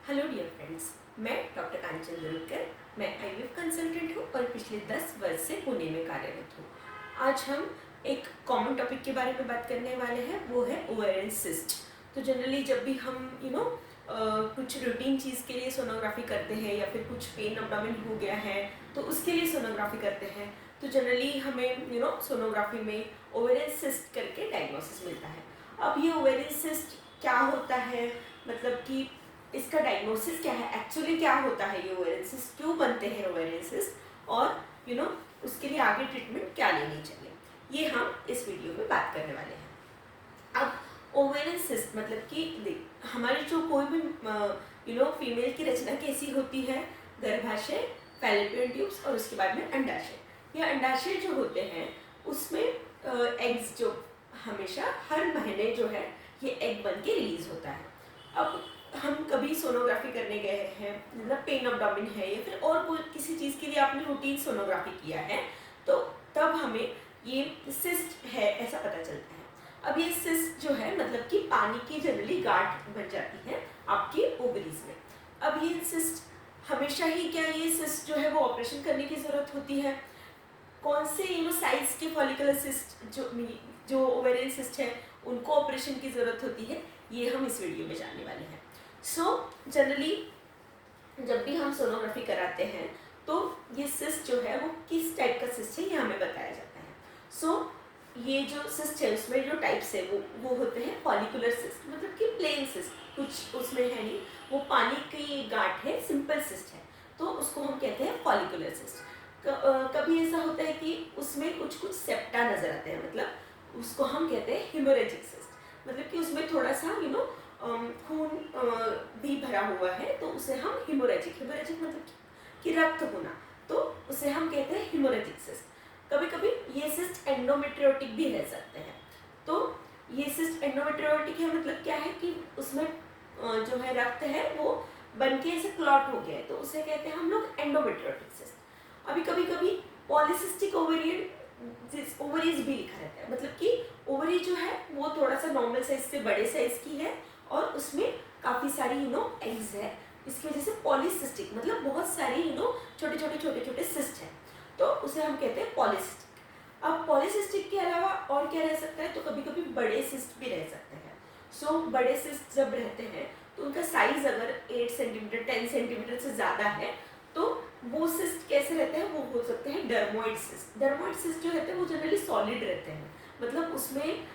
Hello dear friends, मैं doctor कांचन जरूरकर। मैं IVF consultant हूँ और पिछले 10 वर्ष से पुणे में कार्यरत हूँ। आज हम एक कॉमन टॉपिक के बारे में बात करने वाले हैं, वो है ओवेरियन सिस्ट। तो जनरली जब भी हम कुछ रूटीन चीज़ के लिए सोनोग्राफी करते हैं या फिर कुछ पेन अब्डोमेन हो गया है तो उसके लिए सोनोग्राफी करते हैं, तो जनरली हमें सोनोग्राफी में ओवेरियन सिस्ट करके डायग्नोसिस मिलता है। अब ये ओवेरियन सिस्ट क्या होता है, मतलब कि इसका डायग्नोसिस क्या है, एक्चुअली क्या होता है, ये ओवेरियन सिस्ट क्यों बनते हैं ओवेरियन सिस्ट, और उसके लिए आगे ट्रीटमेंट क्या लेनी चाहिए, ये हम इस वीडियो में बात करने वाले हैं। अब ओवेरियन सिस्ट मतलब कि हमारी जो कोई भी फीमेल की रचना कैसी होती है, गर्भाशय, फैलोपियन ट्यूब्स और उसके बाद में अंडाशय। ये अंडाशय जो होते हैं उसमें एग्स जो हमेशा हर महीने जो है ये एग बन के रिलीज होता है। अब हम कभी सोनोग्राफी करने गए हैं, मतलब पेन अब्डोमेन है या फिर और कोई किसी चीज़ के लिए आपने रूटीन सोनोग्राफी किया है, तो तब हमें ये सिस्ट है ऐसा पता चलता है। अब ये सिस्ट जो है मतलब कि पानी की जनरली गांठ बन जाती है आपकी ओवरीज में। अब ये सिस्ट हमेशा ही क्या ये सिस्ट जो है वो ऑपरेशन करने की ज़रूरत होती है? कौन से साइज के फॉलिकुलर सिस्ट जो ओवेरियन सिस्ट है उनको ऑपरेशन की ज़रूरत होती है, ये हम इस वीडियो में जानने वाले हैं। जनरली जब भी हम सोनोग्राफी कराते हैं तो ये सिस्ट जो है वो किस टाइप का सिस्ट है ये हमें बताया जाता है। ये जो सिस्ट है उसमें जो टाइप्स है वो होते हैं फॉलिकुलर सिस्ट, मतलब कि प्लेन सिस्ट, कुछ उसमें है नहीं, वो पानी की गांठ है, सिंपल सिस्ट है, तो उसको हम कहते हैं फॉलिकुलर सिस्ट। कभी ऐसा होता है कि उसमें कुछ कुछ सेप्टा नजर आते हैं, मतलब उसको हम कहते हैं हिमोरेजिक सिस्ट, मतलब कि उसमें थोड़ा सा खून भी भरा हुआ है, तो उसे हम हिमोरेजिक मतलब कि रक्त होना, तो उसे हम कहते हैं हिमोरेजिक सिस्ट। कभी कभी ये सिस्ट एंडोमेट्रियोटिक भी रह सकते हैं। तो ये सिस्ट एंडोमेट्रियोटिक है मतलब क्या है कि उसमें जो है रक्त है वो बन के ऐसे क्लॉट हो गया है, तो उसे कहते हैं हम लोग एंडोमेट्रियोटिक सिस्ट। अभी कभी कभी पॉलीसिस्टिक ओवरीज भी लिखा रहता है, मतलब कि ओवरी जो है वो थोड़ा सा नॉर्मल साइज से बड़े साइज की है और उसमें काफ़ी सारी एग्स है, इसकी वजह से पॉलीसिस्टिक मतलब बहुत सारे छोटे छोटे सिस्ट हैं, तो उसे हम कहते हैं पॉलीसिस्टिक। अब पॉलीसिस्टिक के अलावा और क्या रह सकता है, तो कभी कभी बड़े सिस्ट भी रह सकते हैं। बड़े सिस्ट जब रहते हैं तो उनका साइज अगर 8 सेंटीमीटर 10 सेंटीमीटर से ज़्यादा है तो वो सिस्ट कैसे रहते हैं, वो हो सकते हैं डर्मोइड सिस्ट। डर्मोइड सिस्ट जो रहते हैं वो जनरली सॉलिड रहते हैं, मतलब उसमें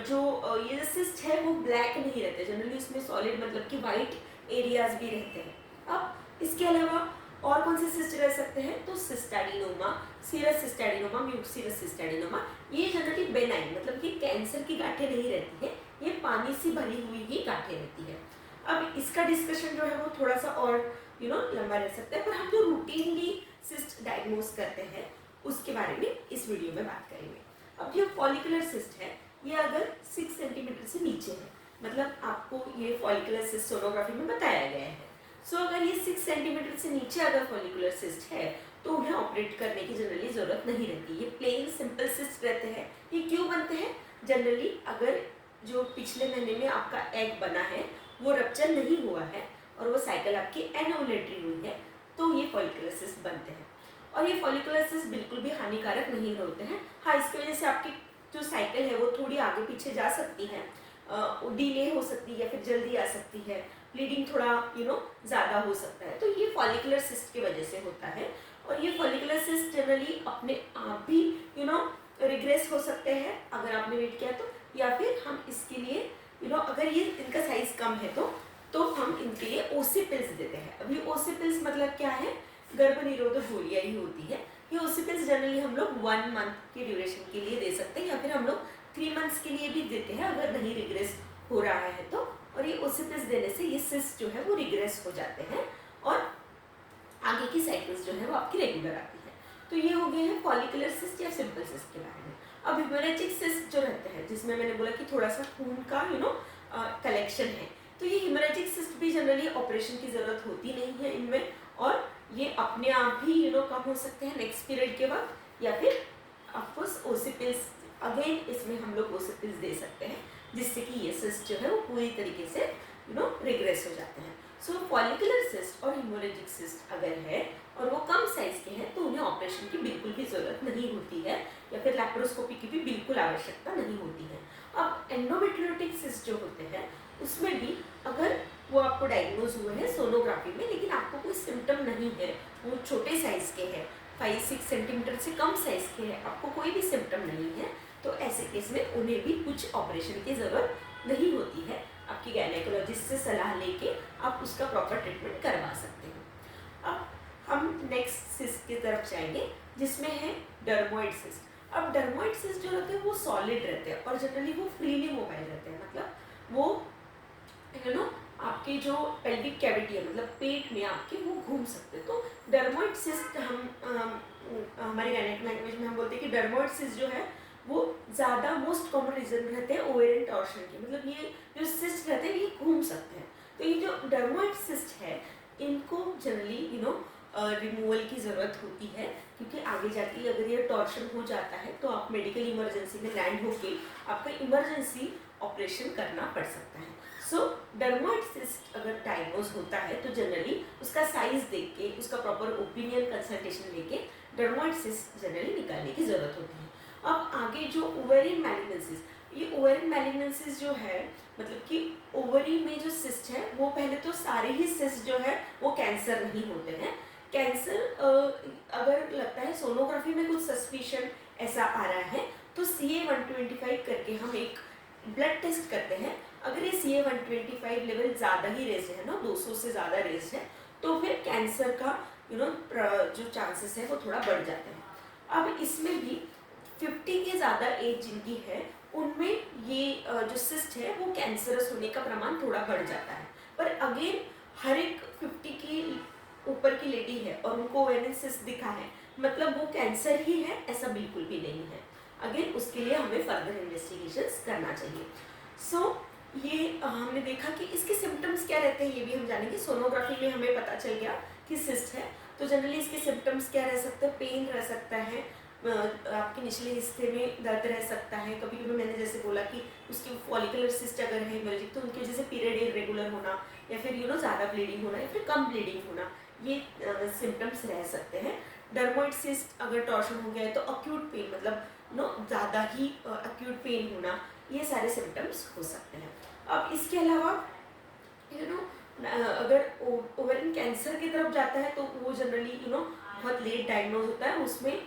जो ये सिस्ट है वो ब्लैक नहीं रहते, जनरली उसमें सॉलिड मतलब कि वाइट एरियाज भी रहते हैं। अब इसके अलावा और कौन से सिस्ट रह सकते हैं, तो सिस्टैडिनोमा, सीरस सिस्टैडिनोमा, म्यूकोसीरस सिस्टैडिनोमा, ये जनरली बेनाइन मतलब कि कैंसर की गांठें नहीं रहती है, ये पानी से भरी हुई ही गांठें रहती है। अब इसका डिस्कशन जो है वो थोड़ा सा और लंबा रह सकता है, पर हम जो रूटीनली सिस्ट डायग्नोज करते हैं उसके बारे में इस वीडियो में बात करेंगे। अब जो फॉलिकुलर सिस्ट है ये अगर 6 सेंटीमीटर से नीचे है, मतलब आपको ये फॉलिकुलर सिस्ट सोनोग्राफी में बताया गया है। अगर ये 6 सेंटीमीटर से नीचे अगर फॉलिकुलर सिस्ट है तो उन्हें ऑपरेट करने की जनरली ज़रूरत नहीं रहती, ये प्लेन सिंपल सिस्ट रहते हैं। ये क्यों बनते हैं, जनरली अगर जो पिछले महीने में आपका एग बना है वो रप्चर नहीं हुआ है और वो साइकिल आपकी एनोवुलेटरी हुई है, तो ये फॉलिकुलर सिस्ट बनते हैं। और ये फॉलिकुलर सिस्ट बिल्कुल भी हानिकारक नहीं होते हैं। हाँ, इसकी वजह से आपकी जो साइकिल है वो थोड़ी आगे पीछे जा सकती है, डिले हो सकती है या फिर जल्दी आ सकती है, ब्लीडिंग थोड़ा ज़्यादा हो सकता है, तो ये फॉलिकुलर सिस्ट की वजह से होता है। और ये फॉलिकुलर सिस्ट जनरली अपने आप भी रिग्रेस हो सकते हैं अगर आपने वेट किया तो, या फिर हम इसके लिए अगर ये इनका साइज कम है तो हम इनके लिए ओसिपिल्स देते हैं। अभी ओसिपिल्स मतलब क्या है, गर्भ निरोधक गोलियां ही होती है। ये ओसिपिल्स जनरली हम लोग 1 मंथ के ड्यूरेशन के लिए दे सकते हैं, या फिर हम लोग 3 मंथ्स के लिए भी देते हैं अगर नहीं रिग्रेस हो रहा है तो। और ये ओसिपिल्स देने से ये सिस्ट जो है वो रिग्रेस हो जाते हैं और आगे की साइकिल्स जो है वो आपकी रेगुलर आती है। तो ये हो गए हैं फॉलिकुलर सिस्ट या सिंपल सिस्ट के बारे में। अब हिमोरेजिक सिस्ट जो रहते हैं, जिसमें मैंने बोला कि थोड़ा सा खून का कलेक्शन है, तो ये हिमोरेजिक सिस्ट भी जनरली ऑपरेशन की ज़रूरत होती नहीं है इनमें, और ये अपने आप भी कम हो सकते हैं नेक्स्ट पीरियड के वक्त, या फिर ऑफकोर्स ओसिपिल्स, अगेन इसमें हम लोग ओसिपिल्स दे सकते हैं जिससे कि ये सिस्ट जो है वो पूरी तरीके से रिग्रेस हो जाते हैं। सो फॉलिकुलर सिस्ट और हेमोरेजिक सिस्ट अगर है और वो कम साइज के हैं तो उन्हें ऑपरेशन की बिल्कुल भी ज़रूरत नहीं होती है या फिर लैप्रोस्कोपी की भी बिल्कुल आवश्यकता नहीं होती है। अब एंडोमेट्रियोटिक सिस्ट जो होते हैं उसमें भी अगर वो आपको डायग्नोज हुए हैं सोनोग्राफी में लेकिन आपको कोई सिम्टम नहीं है, वो छोटे साइज़ के हैं, 5-6 सेंटीमीटर से कम साइज़ के हैं, आपको कोई भी सिम्टम नहीं है, तो ऐसे केस में उन्हें भी कुछ ऑपरेशन की ज़रूरत नहीं होती है। आपकी गायनेकोलॉजिस्ट से सलाह लेके आप उसका प्रॉपर ट्रीटमेंट करवा सकते हैं। अब हम नेक्स्ट सिस्ट की तरफ जाएंगे जिसमें है डर्मोइड सिस्ट। अब डर्मोइड सिस्ट जो रहते हैं वो सॉलिड रहते हैं और जनरली वो फ्रीली मोबाइल रहते हैं, मतलब वो आपके जो पेल्विक कैविटी है मतलब पेट में आपके वो घूम सकते हैं। तो डर्मोइड सिस्ट हम हमारे गायनेक लैंग्वेज में हम बोलते हैं कि डर्मोइड सिस्ट जो है वो ज़्यादा मोस्ट कॉमन रीजन रहते हैं ओवेरियन टॉर्शन के, मतलब ये जो सिस्ट रहते हैं ये घूम सकते हैं। तो ये जो डर्मोइड सिस्ट है इनको जनरली रिमूवल की ज़रूरत होती है क्योंकि आगे जाके अगर ये टॉर्शन हो जाता है तो आप मेडिकल इमरजेंसी में लैंड होके आपका इमरजेंसी ऑपरेशन करना पड़ सकता है। सो डर्मोइड सिस्ट अगर डायग्नोज होता है तो जनरली उसका साइज देख के उसका प्रॉपर ओपिनियन कंसल्टेशन लेके डर्मोइड सिस्ट जनरली निकालने की ज़रूरत होती है। अब आगे जो ओवेरियन मैलिग्नेंसीज, ये ओवेरियन मैलिग्नेंसीज जो है मतलब कि ओवरी में जो सिस्ट है वो पहले तो सारे ही सिस्ट जो है वो कैंसर नहीं होते हैं। कैंसर अगर लगता है सोनोग्राफी में कुछ सस्पिशन ऐसा आ रहा है तो CA-125 करके हम एक ब्लड टेस्ट करते हैं। अगर ये CA-125 लेवल ज़्यादा ही रेज है ना, 200 से ज़्यादा रेज है, तो फिर कैंसर का जो चांसेस है वो थोड़ा बढ़ जाते हैं। अब इसमें भी 50 के ज़्यादा एज जिनकी है उनमें ये जो सिस्ट है वो कैंसरस होने का प्रमाण थोड़ा बढ़ जाता है। पर अगेन हर एक 50 की ऊपर की लेडी है और उनको ओवेरियन सिस्ट दिखा है मतलब वो कैंसर ही है ऐसा बिल्कुल भी नहीं है। अगेन उसके लिए हमें फर्दर इन्वेस्टिगेशंस करना चाहिए। सो ये हमने देखा कि इसके सिम्टम्स क्या रहते हैं ये भी हम जानेंगे। सोनोग्राफी में हमें पता चल गया कि सिस्ट है तो जनरली इसके सिम्टम्स क्या रह सकते हैं, पेन रह सकता है, आपके निचले हिस्से में दर्द रह सकता है, कभी कभी मैंने जैसे बोला कि उसकी फॉलिकुलर सिस्ट अगर है हेमोरेजिक तो उनकी वजह से पीरियड इरेगुलर होना या फिर ज़्यादा ब्लीडिंग होना या फिर कम ब्लीडिंग होना, ये सिम्टम्स रह सकते हैं। डर्मोइड सिस्ट अगर टॉर्शन हो गया है तो अक्यूट पेन मतलब ज़्यादा ही अक्यूट पेन होना, ये सारे सिम्टम्स हो सकते हैं। अब इसके अलावा अगर ओवेरियन कैंसर की तरफ जाता है तो वो जनरली बहुत लेट डायग्नोज होता है, उसमें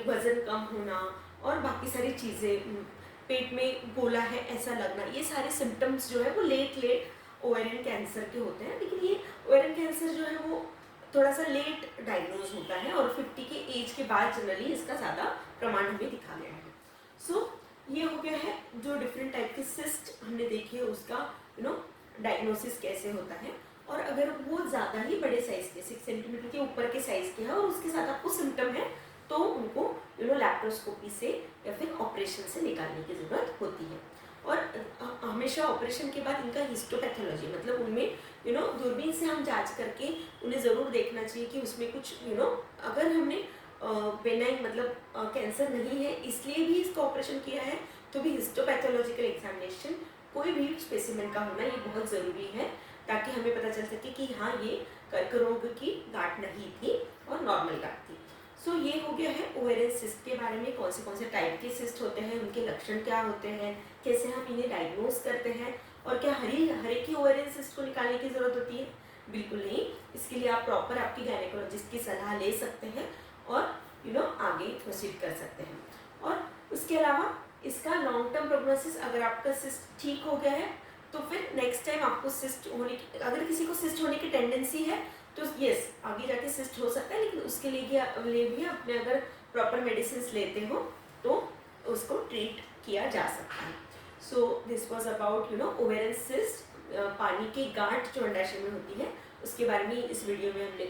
वजन कम होना और बाकी सारी चीज़ें, पेट में गोला है ऐसा लगना, ये सारे सिम्टम्स जो है वो लेट ओवेरियन कैंसर के होते हैं। लेकिन ये ओवेरियन कैंसर जो है वो थोड़ा सा लेट डायग्नोज होता है और 50 के एज के बाद जनरली इसका ज़्यादा प्रमाण हमें दिखा गया है। सो ये हो गया है जो डिफरेंट टाइप के सिस्ट हमने देखे उसका डायग्नोसिस कैसे होता है। और अगर वो ज़्यादा ही बड़े साइज़ के 6 सेंटीमीटर के ऊपर के साइज़ के हैं और उसके साथ आपको सिम्टम है तो उनको लैप्रोस्कोपी से या फिर ऑपरेशन से निकालने की ज़रूरत होती है। और हमेशा ऑपरेशन के बाद इनका हिस्टोपैथोलॉजी मतलब उनमें दूरबीन से हम जांच करके उन्हें ज़रूर देखना चाहिए कि उसमें कुछ अगर हमने बेनाइन मतलब कैंसर नहीं है इसलिए भी इसका ऑपरेशन किया है तो भी हिस्टोपैथोलॉजिकल एग्जामिनेशन कोई भी स्पेसिमेन का होना ये बहुत ज़रूरी है ताकि हमें पता चल सके कि हाँ ये कर्करोग की गांठ नहीं थी और नॉर्मल गांठ थी। सो ये हो गया है ओवेरियन सिस्ट के बारे में, कौन से टाइप के सिस्ट होते हैं, उनके लक्षण क्या होते हैं, कैसे हम इन्हें डायग्नोज करते हैं और क्या हर एक ही ओवेरियन सिस्ट को निकालने की ज़रूरत होती है। बिल्कुल नहीं, इसके लिए आप प्रॉपर आपकी गायनेकोलॉजिस्ट की सलाह ले सकते हैं और आगे प्रोसीड कर सकते हैं। और उसके अलावा इसका लॉन्ग टर्म प्रोग्नोसिस, अगर आपका सिस्ट ठीक हो गया है तो फिर नेक्स्ट टाइम आपको सिस्ट होने की, अगर किसी को सिस्ट होने की टेंडेंसी है तो यस आगे जाके सिस्ट हो सकता है, लेकिन उसके लिए भी आपने अगर प्रॉपर मेडिसिन लेते हो तो उसको ट्रीट किया जा सकता है। So this was about ovarian cyst, पानी की गांठ जो अंडाशय में होती है उसके बारे में इस वीडियो में हमने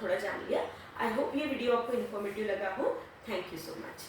थोड़ा जान लिया। आई होप ये वीडियो आपको इन्फॉर्मेटिव लगा हो। Thank you so much.